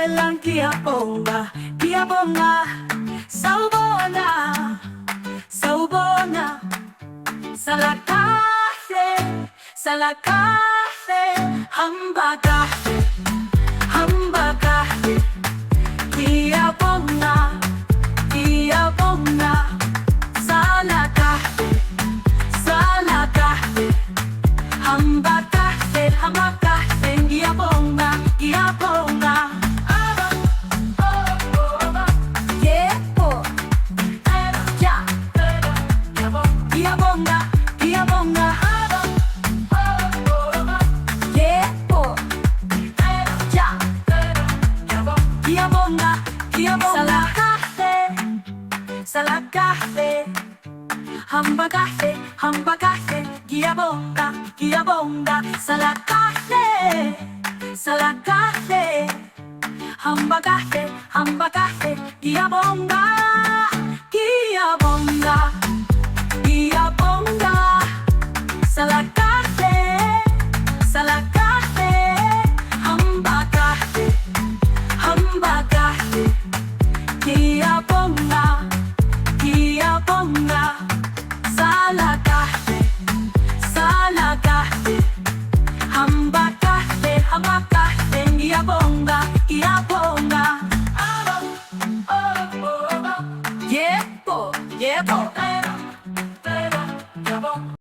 Kailan giabonga, giabonga sa ubona, sa ubona, sa la cafe, hamba cafe, giabonga, giabonga sa la cafe, hamba cafe, giabonga, giabonga. Giabonga, giabonga, giabonga, giabonga. Sala cafe, hamba cafe, giabonga, giabonga. Sala cafe, hamba cafe, giabonga, giabonga, giabonga. Sala